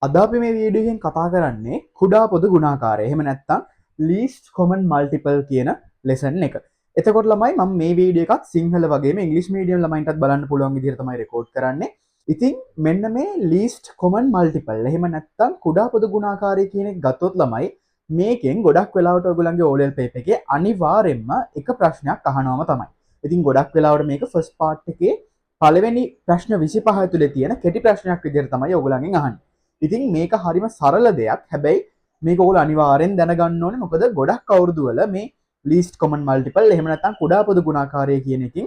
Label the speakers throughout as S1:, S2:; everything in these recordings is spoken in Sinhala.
S1: අද අපි මේ වීඩියෝ එකෙන් කතා කරන්නේ කුඩා පොදු ගුණාකාරය. එහෙම නැත්නම් least common multiple කියන lesson එක. එතකොට ළමයි මම මේ වීඩියෝ එකත් සිංහල වගේම ඉංග්‍රීසි මීඩියම් ළමයින්ටත් බලන්න පුළුවන් විදිහට තමයි රෙකෝඩ් කරන්නේ. ඉතින් මෙන්න මේ least common multiple එහෙම නැත්නම් කුඩා පොදු ගුණාකාරය කියන එක ගත්තොත් ළමයි මේකෙන් ගොඩක් වෙලාවට ඔයගොල්ලන්ගේ O level paper එකේ අනිවාර්යෙන්ම එක ප්‍රශ්නයක් අහනවම තමයි. ඉතින් ගොඩක් වෙලාවට මේක first part එකේ පළවෙනි ප්‍රශ්න 25 ඇතුලේ තියෙන කෙටි ප්‍රශ්නයක් විදිහට තමයි ඔයගොල්ලන්ගෙන් අහන්නේ. ඉතින් මේක හරිම සරල දෙයක්. හැබැයි මේක ඔයගොල්ලෝ අනිවාර්යෙන් දැනගන්න ඕනේ. මොකද ගොඩක් අවුරුදු වල මේ least common multiple එහෙම නැත්නම් කුඩා පොදු ගුණාකාරය කියන එකකින්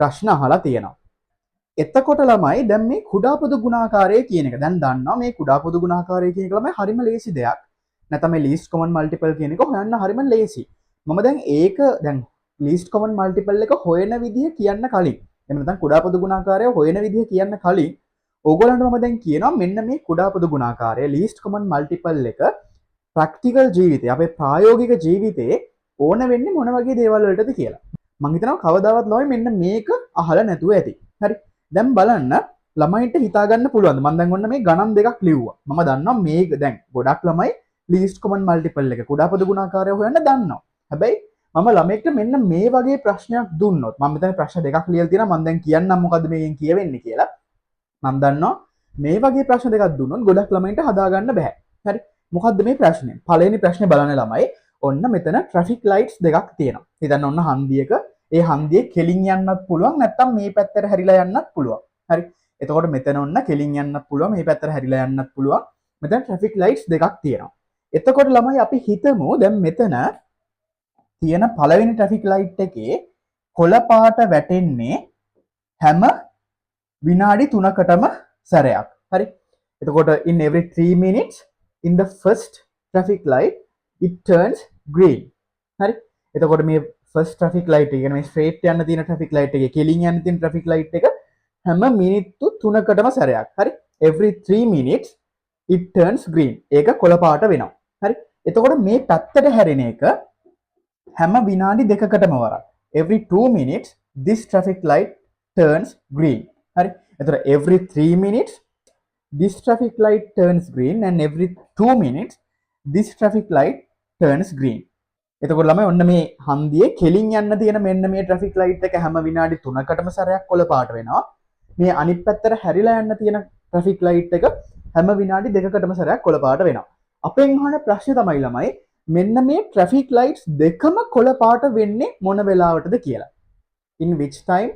S1: ප්‍රශ්න අහලා තියෙනවා. එතකොට ළමයි දැන් මේ කුඩා පොදු ගුණාකාරය කියන එක දැන් දන්නවා මේ කුඩා පොදු ගුණාකාරය කියන එක ළමයි හරිම ලේසි දෙයක්. නැත්නම් මේ least common multiple කියන එක හොයන්න හරිම ලේසි. මම දැන් ඒක දැන් least common multiple එක හොයන විදිහ කියන්න කලින් එහෙම නැත්නම් කුඩා පොදු ගුණාකාරය හොයන විදිහ කියන්න කලින් ඕගොල්ලන්ට මම දැන් කියනවා මෙන්න මේ කුඩා පොදු ගුණාකාරය least common multiple එක ප්‍රැක්ටිකල් ජීවිතේ අපේ ප්‍රායෝගික ජීවිතේ ඕන වෙන්නේ මොන වගේ දේවල් වලටද කියලා. මම හිතනවා කවදාවත් ළමයි මෙන්න මේක අහලා නැතුව ඇති. හරි. දැන් බලන්න ළමයින්ට හිතා ගන්න පුළුවන්ද? මම දැන් ඔන්න මේ ගණන් දෙකක් ලිව්වා. මම දන්නවා මේක දැන් ගොඩක් ළමයි least common multiple එක කුඩා පොදු ගුණාකාරය හොයන්න දන්නවා. හැබැයි මම ළමෙක්ට මෙන්න මේ වගේ ප්‍රශ්නයක් දුන්නොත් මම මෙතන ප්‍රශ්න දෙකක් ලියලා තියෙනවා මම දැන් කියන්නම් මොකද්ද මේකෙන් කියවෙන්නේ කියලා. මම දන්නවා මේ වගේ ප්‍රශ්න දෙකක් දුන්නොත් ගොඩක් ළමයින්ට හදාගන්න බෑ. හරි. මොකද්ද මේ ප්‍රශ්නේ? පළවෙනි ප්‍රශ්නේ බලන්න ළමයි. ඔන්න මෙතන ට්‍රැෆික් ලයිට්ස් දෙකක් තියෙනවා. හිතන්න ඔන්න හන්දියක ඒ හන්දියේ කෙලින් යන්නත් පුළුවන් නැත්නම් මේ පැත්තට හැරිලා යන්නත් පුළුවන්. හරි. එතකොට මෙතන ඔන්න කෙලින් යන්නත් පුළුවන් මේ පැත්තට හැරිලා යන්නත් පුළුවන්. මෙතන ට්‍රැෆික් ලයිට්ස් දෙකක් තියෙනවා. එතකොට ළමයි අපි හිතමු දැන් මෙතන තියෙන පළවෙනි ට්‍රැෆික් ලයිට් එකේ කොළ පාට වැටෙන්නේ හැම විනාඩි 3කටම සැරයක්. හරි. එතකොට in every 3 minutes in the first traffic light it turns green. හරි. එතකොට මේ first traffic light එක කියන්නේ මේ straight යන්න තියෙන traffic light එකේ කෙලින් යන්න තියෙන traffic light එක හැම මිනිත්තු 3කටම සැරයක්. හරි. every 3 minutes it turns green. ඒක කොළ පාට වෙනවා. හරි. එතකොට මේ පැත්තට හැරෙන එක හැම විනාඩි 2කටම වරක්. every 2 minutes this traffic light turns green. හරි. එතකොට every 3 minutes this traffic light turns green and every 2 minutes this traffic light turns green. එතකොට ළමයි ඔන්න මේ හන්දියේ කෙලින් යන්න තියෙන මෙන්න මේ traffic light එක හැම විනාඩි 3කටම සැරයක් කොළ පාට වෙනවා. මේ අනිත් පැත්තට හැරිලා යන්න තියෙන traffic light එක හැම විනාඩි 2කටම සැරයක් කොළ පාට වෙනවා. අපෙන් අහන ප්‍රශ්නේ තමයි ළමයි මෙන්න මේ traffic lights දෙකම කොළ පාට වෙන්නේ මොන වෙලාවටද කියලා. In which time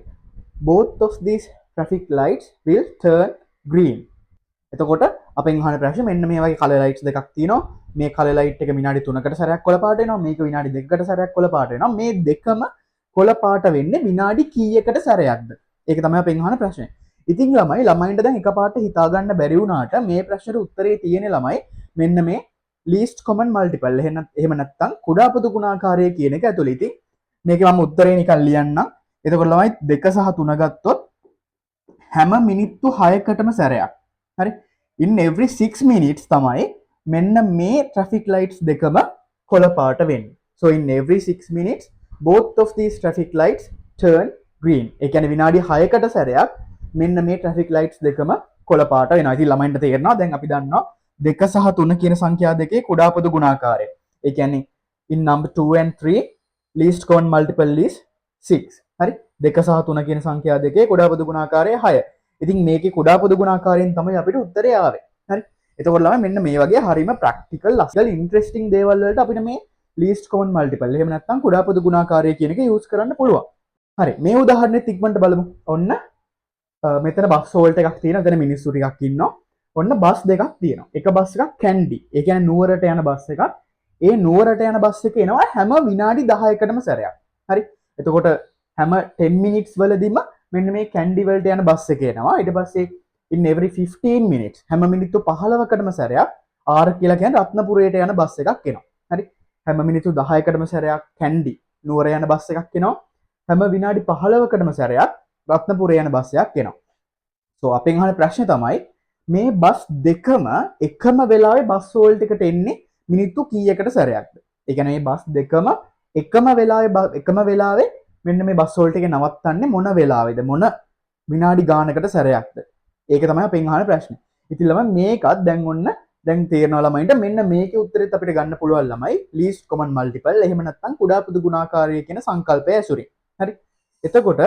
S1: both of these traffic lights will turn green. එතකොට අපෙන් අහන ප්‍රශ්නේ මෙන්න මේ වගේ color lights දෙකක් තියෙනවා. මේ color light එක විනාඩි 3කට සැරයක් කොළ පාට වෙනවා. මේක විනාඩි 2කට සැරයක් කොළ පාට වෙනවා. මේ දෙකම කොළ පාට වෙන්නේ විනාඩි කීයකට සැරයක්ද? ඒක තමයි අපෙන් අහන ප්‍රශ්නේ. ඉතින් ළමයින්ට දැන් එකපාරට හිතා ගන්න බැරි වුණාට මේ ප්‍රශ්නෙට උත්තරේ තියෙන ළමයි මෙන්න මේ least common multiple එහෙම නැත්නම් කුඩා පොදු ගුණාකාරය කියන එක ඇතුළේ. ඉතින් මේකේ මම උත්තරේ නිකන් ලියන්නම්. එතකොට ළමයි 2 සහ 3 ගත්තොත් හැම මිනිත්තු 6කටම සැරයක්. හරි. in every 6 minutes තමයි මෙන්න මේ traffic lights දෙකම කොළ පාට වෙන්නේ. so in every 6 minutes both of these traffic lights turn green. ඒ කියන්නේ විනාඩි 6කට සැරයක් මෙන්න මේ traffic lights දෙකම කොළ පාට වෙනවා. ඉතින් ළමයින්ට තේරෙනවා දැන් අපි දන්නවා 2 සහ 3 කියන සංඛ්‍යා දෙකේ කුඩා පොදු ගුණාකාරය. ඒ කියන්නේ in number 2 and 3 least common multiple is 6. හරි. 2 සහ 3 කියන සංඛ්‍යා දෙකේ කුඩා පොදු ගුණාකාරය 6. ඉතින් මේකේ කුඩා පොදු ගුණාකාරයෙන් තමයි අපිට උත්තරේ ආවේ. හරි. එතකොට ළමයි මෙන්න මේ වගේ හරිම ප්‍රැක්ටිකල් අසල් ඉන්ටරෙස්ටිං දේවල් වලට අපිට මේ least common multiple එහෙම නැත්නම් කුඩා පොදු ගුණාකාරය කියන එක යූස් කරන්න පුළුවන්. හරි. මේ උදාහරණෙත් ඉක්මනට බලමු. ඔන්න මෙතන බස් හෝල්ට් එකක් තියෙනවා. එතන මිනිස්සු ටිකක් ඉන්නවා. ඔන්න බස් දෙකක් තියෙනවා. එක බස් එකක් කැන්ඩි. ඒ කියන්නේ නුවරට යන බස් එකක්. ඒ නුවරට යන බස් එක එනවා හැම විනාඩි 10කටම සැරයක්. හරි. එතකොට හැම 10 minutes වලදීම මෙන්න මේ කැන්ඩි වලට යන බස් එක එනවා. ඊට පස්සේ in every 15 minutes හැම මිනිත්තු 15කටම සැරයක් R කියලා කියන්නේ රත්නපුරයට යන බස් එකක් එනවා. හරි. හැම මිනිත්තු 10කටම සැරයක් කැන්ඩි නුවර යන බස් එකක් එනවා. හැම විනාඩි 15කටම සැරයක් රත්නපුරේ යන බස් එකක් එනවා. so අපෙන් අහන ප්‍රශ්නේ තමයි මේ බස් දෙකම එකම වෙලාවේ බස් හෝල්ට් එකට එන්නේ මිනිත්තු කීයකට සැරයක්ද? ඒ කියන්නේ මේ බස් දෙකම එකම වෙලාවේ මෙන්න මේ බස් හෝල්ට් එකේ නවත්තන්නේ මොන වෙලාවේද? මොන විනාඩි ගානකට සැරයක්ද? ඒක තමයි අපෙන් අහන ප්‍රශ්නේ. ඉතින් ළමයි මේකත් දැන් ඔන්න දැන් තේරෙනවා ළමයින්ට මෙන්න මේකේ උත්තරෙත් අපිට ගන්න පුළුවන් ළමයි least common multiple එහෙම නැත්නම් කුඩා පොදු ගුණාකාරය කියන සංකල්පය ඇසුරින්. හරි. එතකොට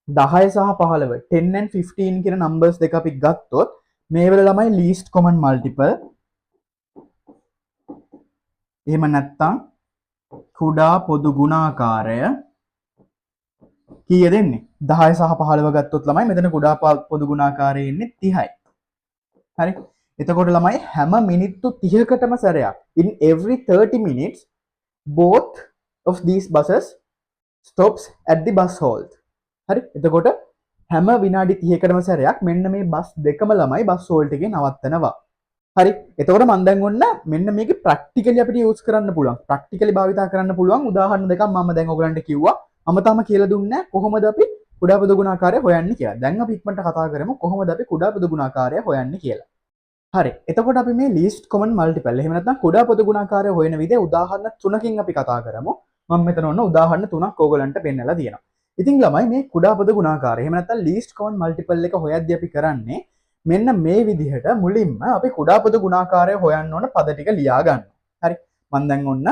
S1: 10 සහ 15 10 and 15 කියන numbers දෙක අපි ගත්තොත් මේ වල ළමයි least common multiple එහෙම නැත්නම් කුඩා පොදු ගුණාකාරය කීයද එන්නේ 10 සහ 15 ගත්තොත් ළමයි මෙතන කුඩා පොදු ගුණාකාරය එන්නේ 30යි. හරි. එතකොට ළමයි හැම මිනිත්තු 30කටම සැරයක් in every 30 minutes both of these buses stops at the bus halt. හරි. එතකොට හැම විනාඩි 30කටම සැරයක් මෙන්න මේ බස් දෙකම ළමයි බස් හෝල්ට් එකේ නවත්තනවා. හරි. එතකොට මම දැන් ඔන්න මෙන්න මේකේ ප්‍රැක්ටිකලි අපිට යූස් කරන්න පුළුවන්. ප්‍රැක්ටිකලි භාවිතා කරන්න පුළුවන් උදාහරණ දෙකක් මම දැන් ඔයගලන්ට කිව්වා. මම තාම කියලා දුන්නේ කොහොමද අපි කුඩා පොදු ගුණාකාරය හොයන්නේ කියලා. දැන් අපි ඉක්මනට කතා කරමු කොහොමද අපි කුඩා පොදු ගුණාකාරය හොයන්නේ කියලා. හරි. එතකොට අපි මේ least common multiple එහෙම නැත්නම් කුඩා පොදු ගුණාකාරය හොයන විදිහ උදාහරණ 3කින් අපි කතා කරමු. මම මෙතන ඔන්න උදාහරණ 3ක් ඕගලන්ට පෙන්නලා තියෙනවා. ඉතින් ළමයි මේ කුඩා පොදු ගුණාකාරය එහෙම නැත්නම් least common multiple එක හොයද්දී අපි කරන්නේ මෙන්න මේ විදිහට මුලින්ම අපි කුඩා පොදු ගුණාකාරය හොයන්න ඕන පද ටික ලියා ගන්නවා. හරි. මම දැන් ඔන්න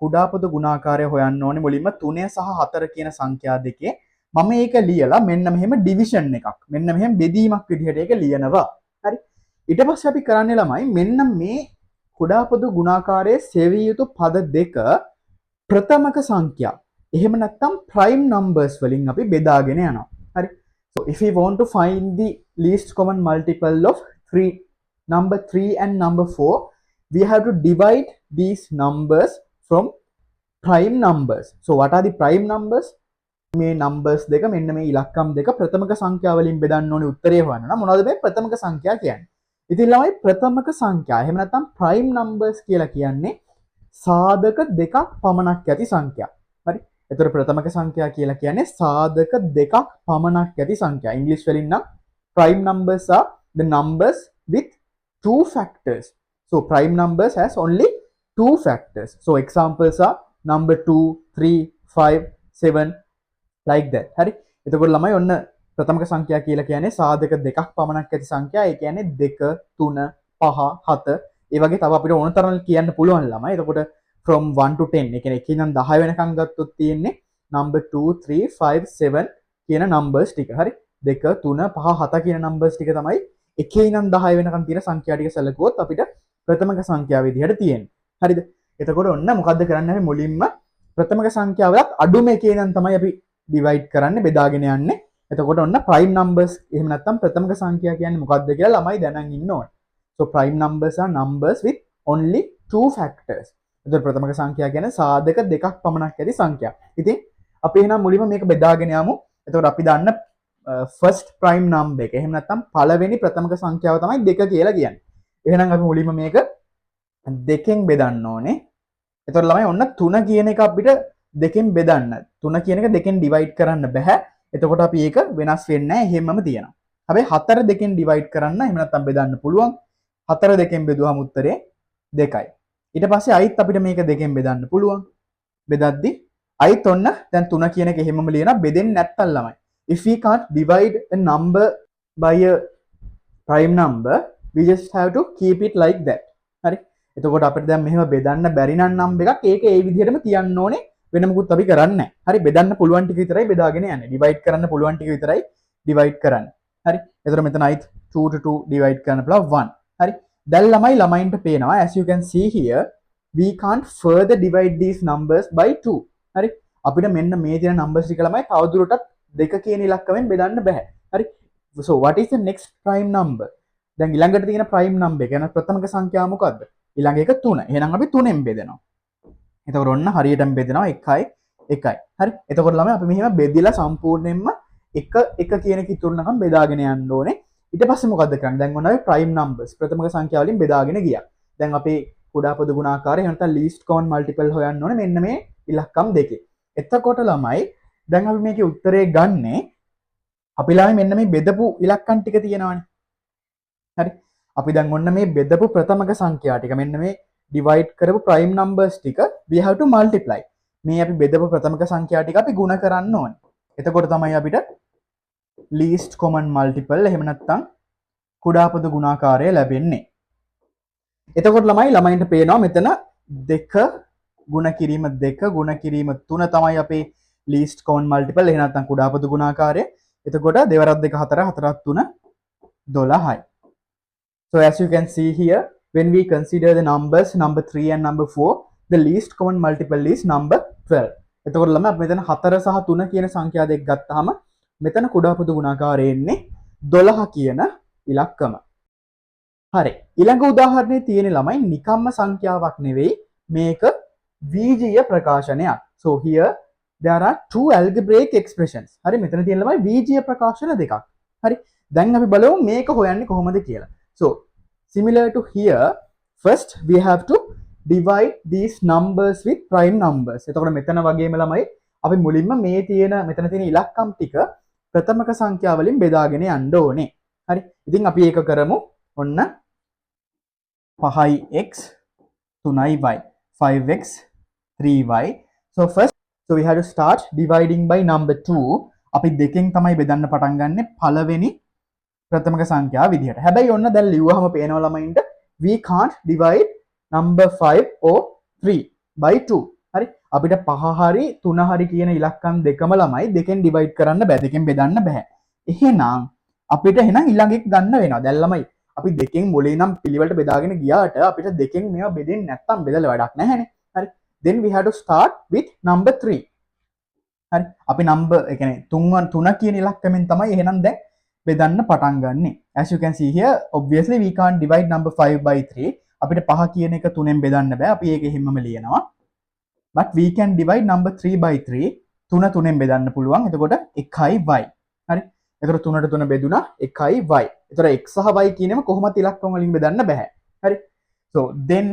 S1: කුඩා පොදු ගුණාකාරය හොයන්න ඕනේ මුලින්ම 3 සහ 4 කියන සංඛ්‍යා දෙකේ මම ඒක ලියලා මෙන්න මෙහෙම ඩිවිෂන් එකක් මෙන්න මෙහෙම බෙදීමක් විදිහට ඒක ලියනවා. හරි. ඊට පස්සේ අපි කරන්නේ ළමයි මෙන්න මේ කුඩා පොදු ගුණාකාරයේ සෙවිය යුතු පද දෙක ප්‍රථමක සංඛ්‍යා එහෙම නැත්නම් prime numbers වලින් අපි බෙදාගෙන යනවා. හරි. So if we want to find the least common multiple of number 3 and number 4, we have to divide these numbers from prime numbers. So what are the prime numbers? මේ numbers දෙක මෙන්න මේ ඉලක්කම් දෙක ප්‍රථමක සංඛ්‍යා වලින් බෙදන්න ඕනේ උත්තරේ හොයන්න නම් මොනවද මේ ප්‍රථමක සංඛ්‍යා කියන්නේ? ඉතින් ළමයි ප්‍රථමක සංඛ්‍යා එහෙම නැත්නම් prime numbers කියලා කියන්නේ සාධක දෙකක් පමණක් ඇති සංඛ්‍යා. හරි. එතකොට ප්‍රථමක සංඛ්‍යා කියලා කියන්නේ සාධක දෙකක් පමණක් ඇති සංඛ්‍යා. ඉංග්‍රීසි වලින් නම් prime numbers are the numbers with two factors. So prime numbers has only two factors. So examples are number 2, 3, 5, 7 like that. හරි. එතකොට ළමයි ඔන්න ප්‍රථමක සංඛ්‍යා කියලා කියන්නේ සාධක දෙකක් පමණක් ඇති සංඛ්‍යා. ඒ කියන්නේ 2, 3, 5, 7 ඒ වගේ තව අපිට ඕන තරම් කියන්න පුළුවන් ළමයි. එතකොට from 1 to 10 ඒ කියන්නේ 1 ඉඳන් 10 වෙනකන් ගත්තොත් තියෙන්නේ number 2, 3, 5, 7 කියන numbers ටික. හරි. 2, 3, 5, 7 කියන numbers ටික තමයි 1 ඉඳන් 10 වෙනකන් තියෙන සංඛ්‍යා ටික සැලකුවොත් අපිට ප්‍රථමක සංඛ්‍යාව විදිහට තියෙන්නේ. හරිද? එතකොට ඔන්න මොකද්ද කරන්නේ අපි මුලින්ම ප්‍රථමක සංඛ්‍යාවලත් අඩුම එකේ ඉඳන් තමයි අපි divide කරන්නේ බෙදාගෙන යන්නේ. එතකොට ඔන්න prime numbers එහෙම නැත්නම් ප්‍රථමක සංඛ්‍යා කියන්නේ මොකද්ද කියලා ළමයි දැනන් ඉන්න ඕනේ. So prime numbers are numbers with only two factors. එතකොට ප්‍රථමක සංඛ්‍යා කියන්නේ සාධක දෙකක් පමණක් ඇති සංඛ්‍යා. ඉතින් අපි එහෙනම් මුලින්ම මේක බෙදාගෙන යමු. එතකොට අපි දන්න first prime number එක එහෙම නැත්නම් පළවෙනි ප්‍රථමක සංඛ්‍යාව තමයි 2 කියලා කියන්නේ. එහෙනම් අපි මුලින්ම මේක දෙකෙන් බෙදන්න ඕනේ. එතකොට ළමයි ඔන්න 3 කියන එක අපිට දෙකෙන් බෙදන්න. 3 කියන එක දෙකෙන් divide කරන්න බෑ. එතකොට අපි ඒක වෙනස් වෙන්නේ නැහැ. එහෙමම තියෙනවා. හැබැයි 4 දෙකෙන් divide කරන්න එහෙම නැත්නම් බෙදන්න පුළුවන්. 4 දෙකෙන් බෙදුවම උත්තරේ 2යි. ඊට පස්සේ අයිත් අපිට මේක දෙකෙන් බෙදන්න පුළුවන්. බෙදද්දි අයිත් ඔන්න දැන් 3 කියන එක එහෙමම ලියනවා බෙදෙන්නේ නැත්තම් ළමයි. If we can't divide a number by a prime number, we just have to keep it like that. හරි. එතකොට අපිට දැන් මෙහෙම බෙදන්න බැරි නම් number එකක් ඒක ඒ විදිහටම තියන්න ඕනේ. වෙන මොකුත් අපි කරන්නේ නැහැ. හරි. බෙදන්න පුළුවන් ටික විතරයි බෙදාගෙන යන්නේ. divide කරන්න පුළුවන් ටික විතරයි divide කරන්නේ. හරි. එතකොට මෙතන අයිත් 2 to 2 divide කරන්න පුළුවන් 1. හරි. දැන් ළමයින්ට පේනවා as you can see here we can't further divide these numbers by 2. හරි. අපිට මෙන්න මේ තියෙන numbers ටික ළමයි තවදුරටත් 2 කියන ඉලක්කයෙන් බෙදන්න බෑ. හරි. So what is the next prime number? දැන් ඊළඟට තියෙන prime number එක යන ප්‍රථමක සංඛ්‍යාව මොකද්ද? ඊළඟ එක 3. එහෙනම් අපි 3ෙන් බෙදනවා. එතකොට ඔන්න හරියටම බෙදනවා 1යි 1යි. හරි. එතකොට ළමයි අපි මෙහෙම බෙදලා සම්පූර්ණයෙන්ම 1 කියන එක ඉතුරුනකම් බෙදාගෙන යන්න ඕනේ. ඊට පස්සේ මොකද්ද කරන්නේ? දැන් ඔන්න අපි prime numbers ප්‍රථමක සංඛ්‍යා වලින් බෙදාගෙන ගියා. දැන් අපි කුඩා පොදු ගුණාකාරය එහෙම නැත්නම් least common multiple හොයන්න ඕනේ මෙන්න මේ ඉලක්කම් දෙකේ. එතකොට ළමයි දැන් අපි මේකේ උත්තරේ ගන්නේ අපි ළමයි මෙන්න මේ බෙදපු ඉලක්කම් ටික තියෙනවානේ. හරි. අපි දැන් ඔන්න මේ බෙදපු ප්‍රථමක සංඛ්‍යා ටික මෙන්න මේ divide කරපු prime numbers ටික we have to multiply. මේ අපි බෙදපු ප්‍රථමක සංඛ්‍යා ටික අපි ගුණ කරන්න ඕනේ. එතකොට තමයි අපිට least common multiple එහෙම නැත්නම් කුඩා පොදු ගුණාකාරය ලැබෙන්නේ. එතකොට ළමයින්ට පේනවා මෙතන 2 ගුණ කිරීම 2 ගුණ කිරීම 3 තමයි අපේ least common multiple. එහෙනම් නැත්නම් කුඩා පොදු ගුණාකාරය. එතකොට 2 2 4 4 3 12යි. So as you can see here, when we consider the numbers number 3 and number 4, the least common multiple is number 12. එතකොට ළමයි අපි මෙතන 4 සහ 3 කියන සංඛ්‍යා දෙක ගත්තාම මෙතන කුඩා පොදු ගුණාකාරය එන්නේ 12 කියන ඉලක්කම. හරි. ඊළඟ උදාහරණේ තියෙන ළමයි නිකම්ම සංඛ්‍යාවක් නෙවෙයි මේක බීජීය ප්‍රකාශනයක්. So here there are two algebraic expressions. හරි මෙතන තියෙන ළමයි බීජීය ප්‍රකාශන දෙකක්. හරි. දැන් අපි බලමු මේක හොයන්නේ කොහොමද කියලා. So similar to here, first we have to divide these numbers with prime numbers. එතකොට මෙතන වගේම ළමයි අපි මුලින්ම මේ තියෙන මෙතන තියෙන ඉලක්කම් ටික ප්‍රථමක සංඛ්‍යා වලින් බෙදාගෙන යන්න ඕනේ. හරි. ඉතින් අපි ඒක කරමු. ඔන්න 5x 3y 5x 3y. So first we have to start dividing by number 2. අපි දෙකෙන් තමයි බෙදන්න පටන් ගන්න පළවෙනි ප්‍රථමක සංඛ්‍යාව විදිහට. හැබැයි ඔන්න දැන් ලියුවහම පේනවා ළමයින්ට we can't divide number 5 or 3 by 2. හරි. අපිට 5 හරි 3 හරි කියන ඉලක්කම් දෙකම ළමයි දෙකෙන් divide කරන්න බෑ. දෙකෙන් බෙදන්න බෑ. එහෙනම් අපිට ඊළඟ එක ගන්න වෙනවා. දැන් ළමයි අපි දෙකෙන් මුලින් නම් පිළිවෙලට බෙදාගෙන ගියාට අපිට දෙකෙන් මේවා බෙදෙන්නේ නැත්තම් බෙදලා වැඩක් නැහැනේ. හරි. Then we have to start with number 3. හරි. අපි number ඒ කියන්නේ 3 කියන ඉලක්කමෙන් තමයි එහෙනම් දැන් බෙදන්න පටන් ගන්නෙ. As you can see here, obviously we can't divide number 5 by 3. අපිට 5 කියන එක 3ෙන් බෙදන්න බෑ. අපි ඒක එහෙමම ලියනවා. But we can divide number 3 by 3. 3 3ෙන් බෙදන්න පුළුවන්. එතකොට 1y. හරි. එතකොට 3ට 3 බෙදුනා 1y. එතකොට x සහ y කියනම කොහොමද ඉලක්කම් වලින් බෙදන්න බෑ. හරි. So then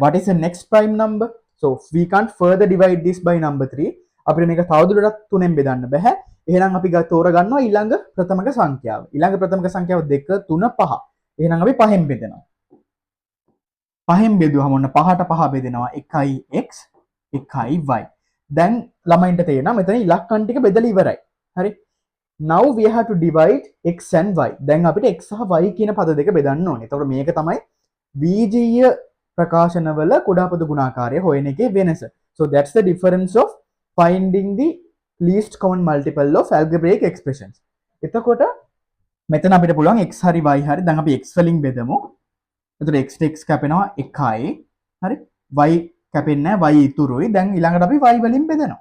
S1: what is the next prime number? So we can't further divide this by number 3. අපිට මේක තවදුරටත් 3ෙන් බෙදන්න බෑ. එහෙනම් අපි තෝරගන්නවා ඊළඟ ප්‍රථමක සංඛ්‍යාව. ඊළඟ ප්‍රථමක සංඛ්‍යාව 2 3 5. එහෙනම් අපි 5ෙන් බෙදනවා. 5ෙන් බෙදුවම ඔන්න 5ට 5 බෙදෙනවා 1x 1y. දැන් ළමයින්ට තේරෙනවා මෙතන ඉලක්කම් ටික බෙදලා ඉවරයි. හරි. Now we have to divide x and y. දැන් අපිට x සහ y කියන පද දෙක බෙදන්න ඕනේ. එතකොට මේක තමයි බීජීය ප්‍රකාශනවල කුඩා පොදු ගුණාකාරය හොයන එකේ වෙනස. So that's the difference of finding the least common multiple of algebraic expressions. එතකොට මෙතන අපිට පුළුවන් x හරි y හරි දැන් අපි x වලින් බෙදමු. එතකොට x x කැපෙනවා 1යි. හරි. y කැපෙන්නේ නැහැ y ඉතුරුයි. දැන් ඊළඟට අපි y වලින් බෙදනවා.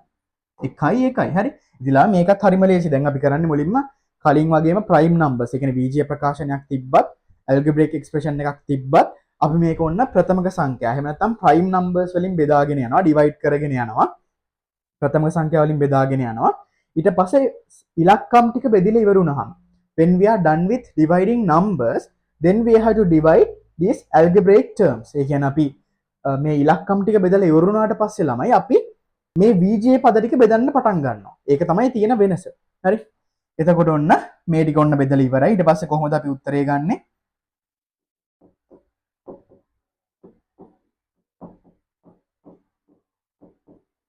S1: 1යි 1යි. හරි. ඉතිලා මේකත් හරිම ලේසි. දැන් අපි කරන්නේ මුලින්ම කලින් වගේම prime numbers. ඒ කියන්නේ බීජීය ප්‍රකාශනයක් තිබ්බත් algebraic expression එකක් තිබ්බත් අපි මේක ඔන්න ප්‍රථමක සංඛ්‍යා. එහෙම නැත්නම් prime numbers වලින් බෙදාගෙන යනවා, divide කරගෙන යනවා. ප්‍රථමක සංඛ්‍යා වලින් බෙදාගෙන යනවා. ඊට පස්සේ ඉලක්කම් ටික බෙදලා ඉවර වුණාම when we are done with dividing numbers, then we have to divide these algebraic terms. ඒ කියන්නේ අපි මේ ඉලක්කම් ටික බෙදලා ඉවර වුණාට පස්සේ ළමයි අපි මේ බීජීය පද ටික බෙදන්න පටන් ගන්නවා. ඒක තමයි තියෙන වෙනස. හරි. එතකොට ඔන්න මේ ටික ඔන්න බෙදලා ඉවරයි. ඊට පස්සේ කොහොමද අපි උත්තරේ ගන්නෙ?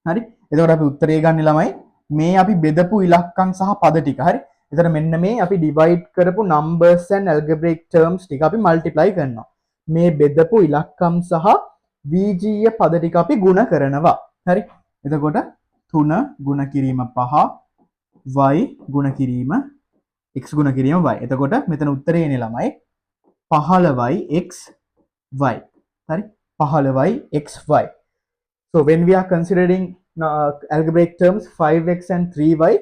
S1: හරි. එතකොට අපි උත්තරේ ගන්න ළමයි මේ අපි බෙදපු ඉලක්කම් සහ පද ටික. හරි. එතකොට මෙන්න මේ අපි divide කරපු numbers and algebraic terms ටික අපි multiply කරනවා. මේ බෙදපු ඉලක්කම් සහ බීජීය පද ටික අපි ගුණ කරනවා. හරි. එතකොට 3 ගුණ කිරීම 5 y ගුණ කිරීම x ගුණ කිරීම y. එතකොට මෙතන උත්තරේ එන්නේ ළමයි 15y x y. හරි. 15y x y. So when we are considering algebraic terms 5x and 3y,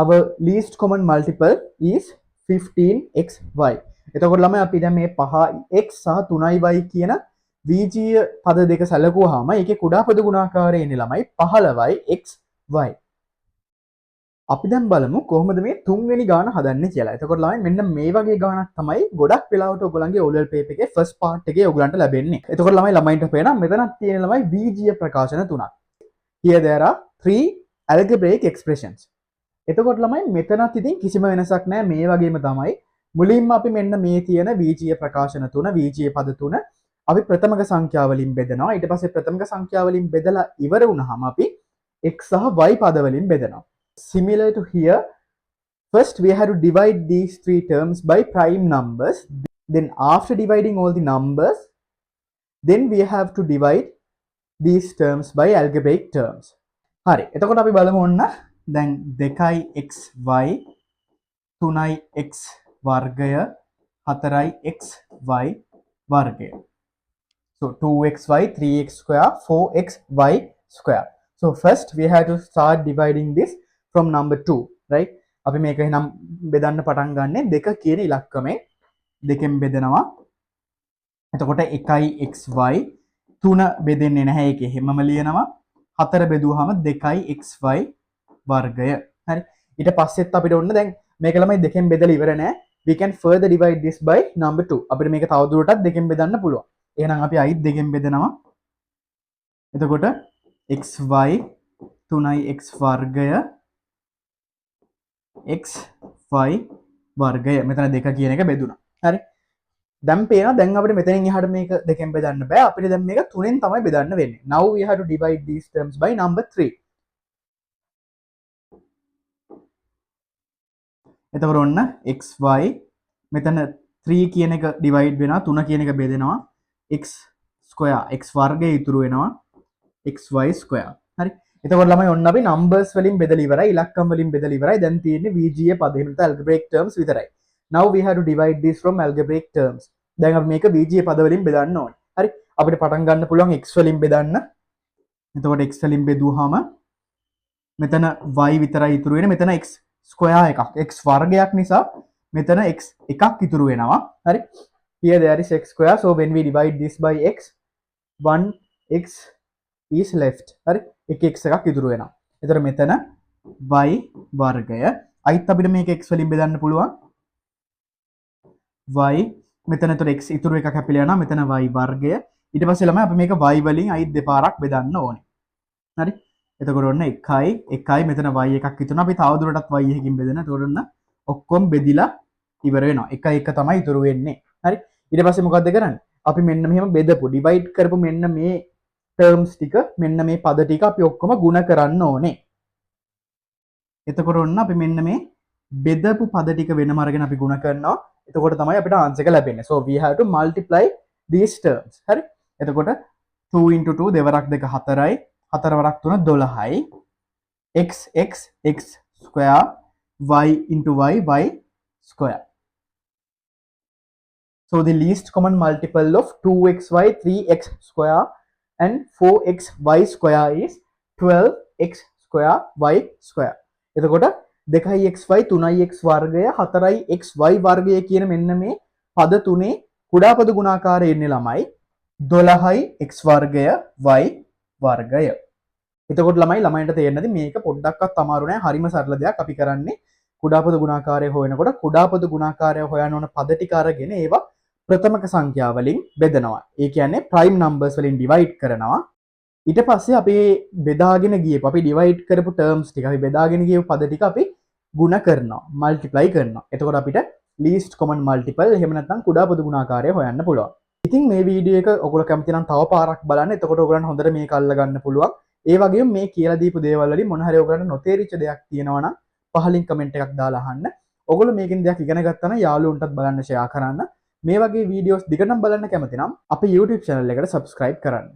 S1: our least common multiple is 15xy. එතකොට ළමයි අපි දැන් මේ 5x සහ 3y කියන බීජීය පද දෙක සැලකුවාම ඒකේ කුඩා පද ගුණාකාරය එන්නේ ළමයි 15xy. අපි දැන් බලමු කොහොමද මේ තුන්වෙනි ගාන හදන්නේ කියලා. එතකොට ළමයි මෙන්න මේ වගේ ගානක් තමයි ගොඩක් වෙලාවට ඔයගොල්ලන්ගේ O level paper එකේ first part එකේ ඔයගොල්ලන්ට ලැබෙන්නේ. එතකොට ළමයින්ට පේනවා මෙතනක් තියෙන ළමයි බීජීය ප්‍රකාශන තුනක්. Here there are 3 algebraic expressions. එතකොට ළමයි මෙතනත් ඉතින් කිසිම වෙනසක් නැහැ. මේ වගේම තමයි මුලින්ම අපි මෙන්න මේ තියෙන බීජීය ප්‍රකාශන තුන, බීජීය පද තුන අපි ප්‍රථමක සංඛ්‍යා වලින් බෙදනවා. ඊට පස්සේ ප්‍රථමක සංඛ්‍යා වලින් බෙදලා ඉවර වුණාම අපි x සහ y පද වලින් බෙදනවා. Similar to here, First we have to divide these three terms by prime numbers. Then after dividing all the numbers, then we have to divide these terms by algebraic terms. හරි. එතකොට අපි බලමු ඔන්න දැන් 2xy 3x වර්ගය 4xy වර්ගය. So 2xy 3x square 4xy square. So first we have to start dividing this from number 2, right? අපි මේක එහෙනම් බෙදන්න පටන් ගන්නෙ 2 කියන ඉලක්කමෙන්. දෙකෙන් බෙදනවා. එතකොට 1xy 3 බෙදෙන්නේ නැහැ ඒක හැමම ලියනවා. 4 බෙදුවාම 2xy වර්ගය. හරි. ඊට පස්සෙත් අපිට ඔන්න දැන් මේක ළමයි දෙකෙන් බෙදලා ඉවර නෑ. We can further divide this by number 2. අපිට මේක තව දුරටත් දෙකෙන් බෙදන්න පුළුවන්. එහෙනම් අපි අයිත් දෙකෙන් බෙදනවා. එතකොට xy 3x වර්ගය xy වර්ගය. මෙතන 2 කියන එක බෙදුණා. හරි. දැන් පේනවා දැන් අපිට මෙතනින් එහාට මේක දෙකෙන් බෙදන්න බෑ. අපිට දැන් මේක 3ෙන් තමයි බෙදන්න වෙන්නේ. Now we have to divide these terms by number 3. එතකොට ඔන්න xy මෙතන 3 කියන එක divide වෙනවා 3 කියන එක බෙදෙනවා x square x වර්ගය ඉතුරු වෙනවා xy square. හරි. එතකොට ළමයි ඔන්න අපි numbers වලින් බෙදලා ඉවරයි ඉලක්කම් වලින් බෙදලා ඉවරයි. දැන් තියෙන්නේ VGA පද එහෙම නැත්නම් algebraic terms විතරයි. Now we have to divide this from algebraic terms. දැන් අපි මේක VGA පද වලින් බෙදන්න ඕනේ. හරි. අපිට පටන් ගන්න පුළුවන් x වලින් බෙදන්න. එතකොට x වලින් බෙදුවාම මෙතන y විතරයි ඉතුරු වෙන්නේ. මෙතන x square එකක්. x වර්ගයක් නිසා මෙතන x එකක් ඉතුරු වෙනවා. හරි. Here there is x square. So when we divide this by x, 1x is left. හරි. 1x එකක් ඉතුරු වෙනවා. එතකොට මෙතන y වර්ගය. අයිත් අපිට මේක x වලින් බෙදන්න පුළුවන්. y මෙතන එතකොට x ඉතුරු එකක් හැපිලා යනවා. මෙතන y වර්ගය. ඊට පස්සේ ළමයි අපි මේක y වලින් අයිත් දෙපාරක් බෙදන්න ඕනේ. හරි. එතකොට ඔන්න 1යි මෙතන y එකක් ඉතුරුනා. අපි තව දුරටත් y එකකින් බෙදෙනවා. එතකොට ඔන්න ඔක්කොම බෙදිලා ඉවර වෙනවා. 1 තමයි ඉතුරු වෙන්නේ. හරි. ඊට පස්සේ මොකද්ද කරන්නේ? අපි මෙන්න මෙහෙම බෙදපු divide කරපු මෙන්න මේ terms ටික මෙන්න මේ පද ටික අපි ඔක්කොම ගුණ කරන්න ඕනේ. එතකොට ඔන්න අපි මෙන්න මේ බෙදපු පද ටික වෙනම අරගෙන අපි ගුණ කරනවා. එතකොට තමයි අපිට answer එක ලැබෙන්නේ. So we have to multiply these terms. හරි. එතකොට 2 into 2 දෙවරක් 2 4යි 4 වරක් 3 12යි x square y into y square. So the least common multiple of 2xy 3x square and 4xy square is 12x square y square. එතකොට 2xy 3x වර්ගය 4xy වර්ගය කියන මෙන්න මේ පද තුනේ කුඩා පද ගුණාකාරය එන්නේ ළමයි 12යි x වර්ගය y වර්ගය. එතකොට ළමයින්ට තේරෙන්නේ මේක පොඩ්ඩක්වත් අමාරු නෑ. හරිම සරල දෙයක්. අපි කරන්නේ කුඩා පද ගුණාකාරය හොයනකොට කුඩා පද ගුණාකාරය හොයන්න ඕන පද ටික අරගෙන ඒවා ප්‍රථමක සංඛ්‍යා වලින් බෙදනවා. ඒ කියන්නේ prime numbers වලින් divide කරනවා. ඊට පස්සේ අපි බෙදාගෙන ගියපු අපි divide කරපු terms ටික අපි බෙදාගෙන ගියපු පද ටික අපි ගුණ කරනවා, multiply කරනවා. එතකොට අපිට least common multiple එහෙම නැත්නම් කුඩා පද ගුණාකාරය හොයන්න පුළුවන්. ඉතින් මේ වීඩියෝ එක ඔයගොල්ලෝ කැමති නම් තව පාරක් බලන්න. එතකොට ඔයගොල්ලන්ට හොඳට මේක අල්ල ගන්න පුළුවන්. ඒ වගේම මේ කියලා දීපු දේවල් වලින් මොන හරි ඔයගොල්ලන්ට නොතේරිච්ච දෙයක් තියෙනවා නම් පහලින් කමෙන්ට් එකක් දාලා අහන්න. ඔයගොල්ලෝ මේකෙන් දෙයක් ඉගෙන ගත්තා නම් යාළුවන්ටත් බලන්න share කරන්න. මේ වගේ වීඩියෝස් දිගටම බලන්න කැමති නම් අපේ YouTube channel එකට subscribe කරන්න.